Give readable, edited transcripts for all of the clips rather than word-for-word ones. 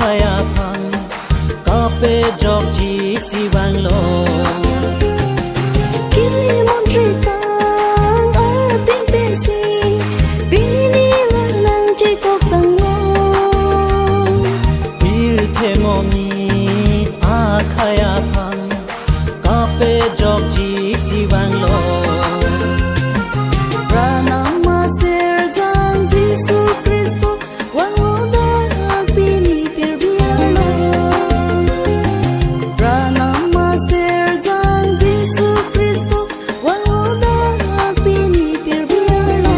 khaya phang kape jok ji si bang lo kili mon tri tang a ting pen si bini lang lang chi ko tang lo bir the mo ni a khaya phang kape jok ji si bang lo pranama ser jang jisu Kristo wang lo da bini per bialo pranama ser jang jisu Kristo wang lo da bini per bialo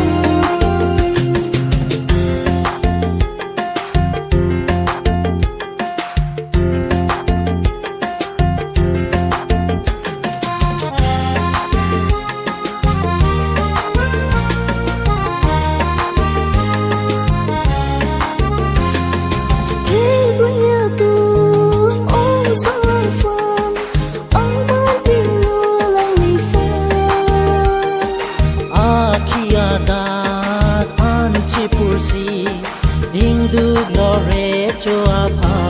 Ding du glore cho a